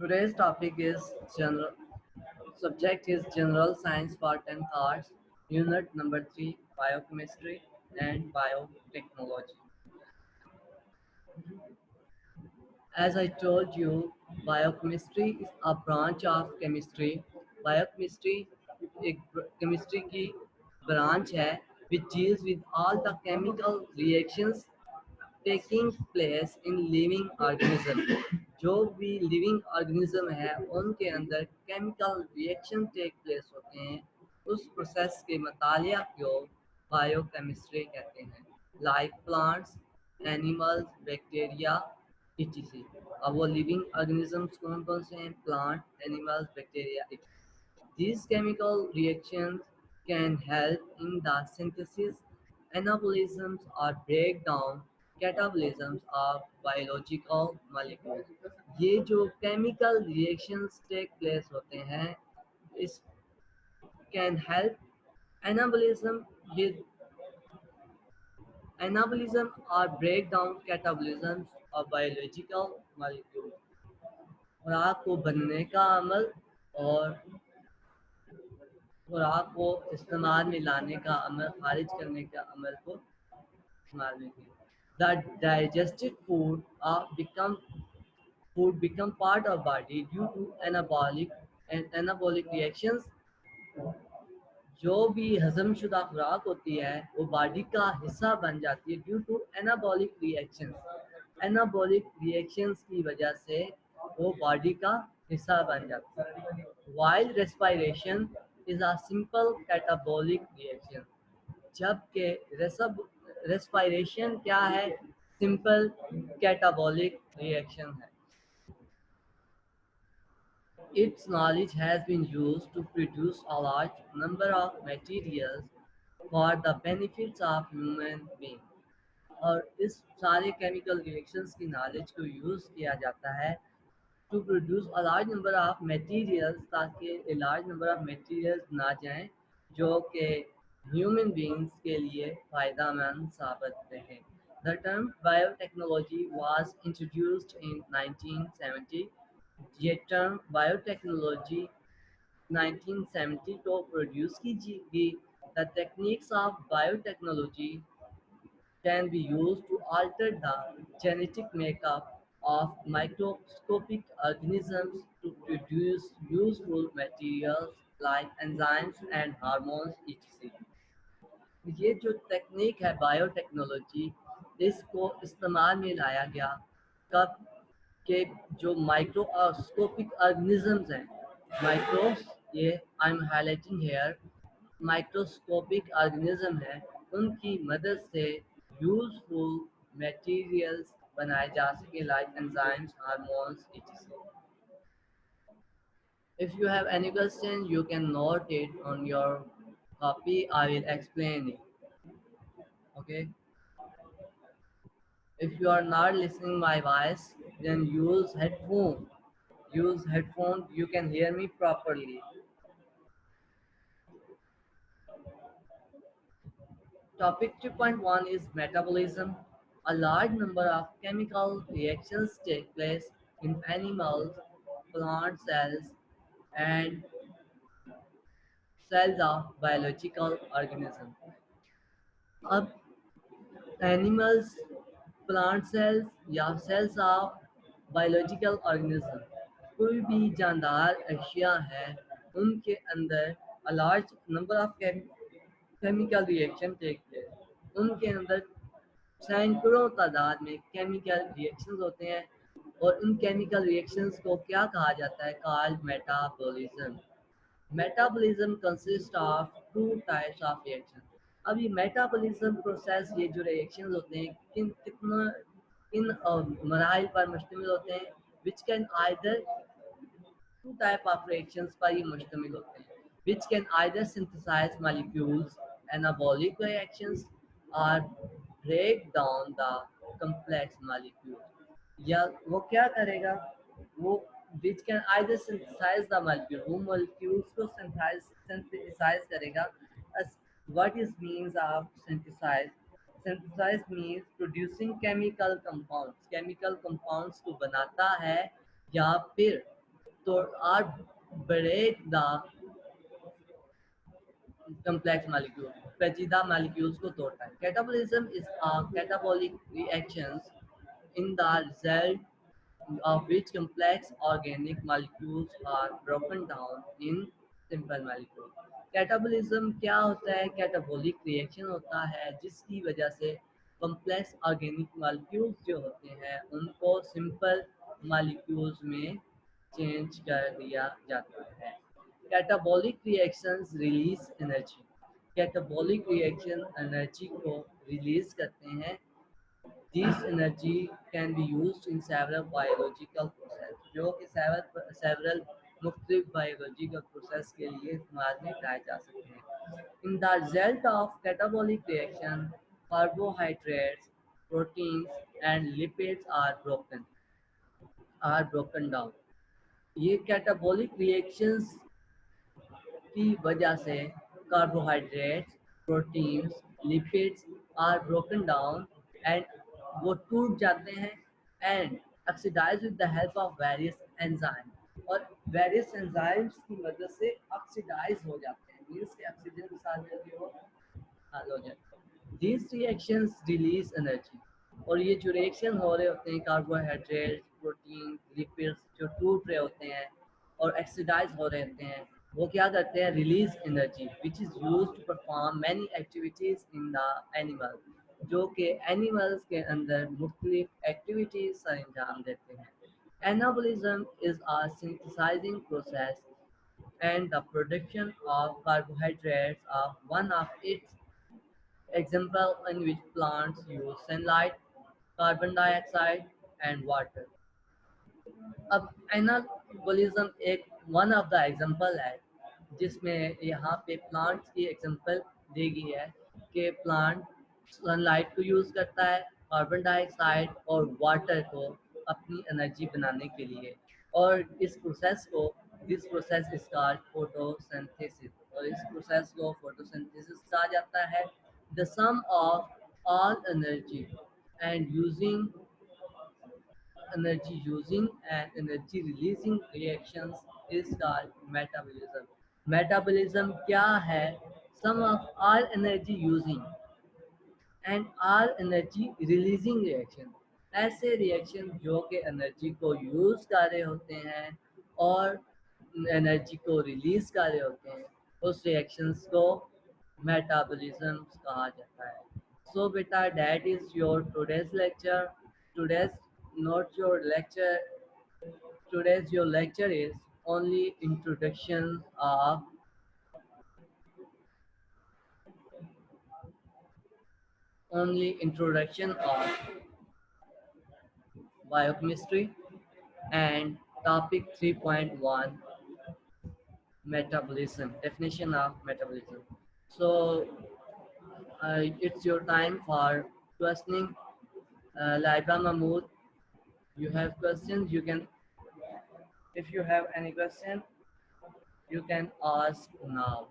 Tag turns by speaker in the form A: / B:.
A: Today's topic is general subject is general science for 10th arts, unit number 3, biochemistry and biotechnology. As I told you, biochemistry is a branch of chemistry. Biochemistry एक chemistry की branch है which deals with all the chemical reactions taking place in living organism. जो भी living organism है उनके अंदर chemical reaction take place होते हैं, उस process के मतालिया को biochemistry कहते हैं. Like plants, animals, bacteria, etc. अब वो living organisms कौन कौन से हैं? Plant, animals, bacteria, etc. These chemical reactions can help in the synthesis, anabolisms or breakdown, catabolisms of biological molecules. ये जो chemical reactions take place होते हैं, इस can help anabolism with anabolism or breakdown catabolisms of biological molecules. खुराक को बनने का अमल और खुराक को इस्तेमाल में लाने का अमल, खारिज करने का अमल को इस्तेमाल में किया. The digested food become part of body due to anabolic reactions. जो भी हजम शुदा खुराक होती है वो बॉडी का हिस्सा बन जाती है due to anabolic reactions. Anabolic reactions की वजह से वो बॉडी का हिस्सा बन जाती है. While respiration is a simple catabolic reaction. जबकि रेस्पिरेशन क्या है? सिंपल कैटाबॉलिक रिएक्शन है. Its knowledge has been used to produce a large number of materials for the benefits of human beings. और इस सारे केमिकल रिएक्शंस की knowledge को use किया जाता है to produce a large number of materials, ताकि a large number of materials ना जाएं जो कि ह्यूमन बींग्स के लिए फ़ायदा मंद साबित रहे. The term biotechnology was introduced in 1970. ये टर्म बायोटेक्नोलॉजी 1970 को प्रोड्यूस की गई. The techniques of biotechnology can be used to alter the genetic makeup of microscopic organisms to produce useful materials like enzymes and hormones etc. ये जो technique है biotechnology, इसको इस्तेमाल में लाया गया कब के जो माइक्रोस्कोपिक ऑर्गेनिजम्स हैं. माइक्रोस, ये I am highlighting here, microscopic organism है, उनकी मदद से यूजफुल मटेरियल्स बनाए जा सके like enzymes, hormones etc. If you have any question, you can note it on your copy. I will explain it. Okay. If you are not listening my voice, then use headphone. Use headphone. You can hear me properly. Topic 2.1 is metabolism. A large number of chemical reactions take place in animals, plant cells, and cells of biological organisms. अब animals, plant cells या cells of biological organism, कोई भी जानदार अशिया है, उनके अंदर a large number of chemical reaction take place. उनके अंदर सैकड़ों तादाद में केमिकल रिएक्शंस होते हैं और इन केमिकल रिएक्शंस को क्या कहा जाता है? Called metabolism. Metabolism consist of two types of reaction. अब ये मेटाबॉलिज्म प्रोसेस, ये जो रिएक्शंस होते हैं किन मराइल पर मुश्तमिल होते हैं? Which can either two type of reactions पर ये मुश्तमिल होते हैं, which can either synthesize molecules, anabolic reactions, और break down the complex molecule. या वो क्या करेगा? वो which can either synthesize the molecule, वो molecules को synthesize करेगा. As what is means of synthesize? Synthesize means producing chemical compounds. Chemical compounds को बनाता है या फिर तो or break the complex molecule, पेचीदा molecules को तोड़ता है. Catabolism is a catabolic reactions in the result of which complex organic molecules are broken down in simple molecules. Catabolism क्या होता है? कैटाबोलिक रिएक्शन होता है जिसकी वजह से कॉम्प्लेक्स ऑर्गेनिक मॉलिक्यूल्स जो होते हैं उनको सिंपल मॉलिक्यूल्स में चेंज कर दिया जाता है. Catabolic reactions release energy. Catabolic reaction energy को रिलीज करते हैं. This energy can be used in several biological process, जो कि सेवरल मुख्तलिफ बायोलॉजिकल प्रोसेस के लिए इस्तेमाल में लाए जा सकते हैं. In the result of catabolic reaction carbohydrates, proteins and lipids are broken down. ये कैटाबॉलिक रिएक्शंस की वजह से carbohydrates, proteins, lipids are broken down and वो टूट जाते हैं and oxidise with the help of various enzyme. और वेरियस एंजाइम्स की मदद से ऑक्सीडाइज हो जाते हैं, मीन्स के ऑक्सीजन के साथ मिलके वो हल हो जाते हैं. These reactions release energy. और ये जो रिएक्शन हो रहे होते हैं कार्बोहाइड्रेट, प्रोटीन, लिपिड्स जो टूट रहे होते हैं और ऑक्सीडाइज हो रहे होते हैं, वो क्या करते हैं? Release energy which is use to perform many activities in the animal, जो कि एनिमल्स के अंदर मुख्तलिफ एक्टिविटीज़ सर अंजाम देते हैं. Anabolism is a synthesizing process and the production of carbohydrates are one of its example in which plants use sunlight, carbon dioxide and water. अब anabolism एक वन ऑफ द एग्जांपल है जिसमें यहाँ पे plants की एग्जांपल दी गई है कि प्लांट सनलाइट को यूज़ करता है, कार्बन डाइऑक्साइड और वाटर को अपनी एनर्जी बनाने के लिए. और इस प्रोसेस को this process is called photosynthesis. और इस प्रोसेस को फोटोसिंथेसिस कहा जाता है. The sum of all energy and using energy using and energy releasing reactions is called metabolism. Metabolism क्या है? Sum of all energy using and are energy releasing reaction. ऐसे reaction जो कि एनर्जी को यूज़ कर रहे होते हैं और एनर्जी को रिलीज कर रहे होते हैं, उस रिएक्शंस को मेटाबॉलिज्म कहा जाता है. सो बेटा that is your today's lecture. Today's not your lecture. Today's your lecture is only introduction of biochemistry and topic 3.1 metabolism, definition of metabolism. So it's your time for questioning. Laiba Mahmood, you have questions? You can, if you have any question, you can ask now.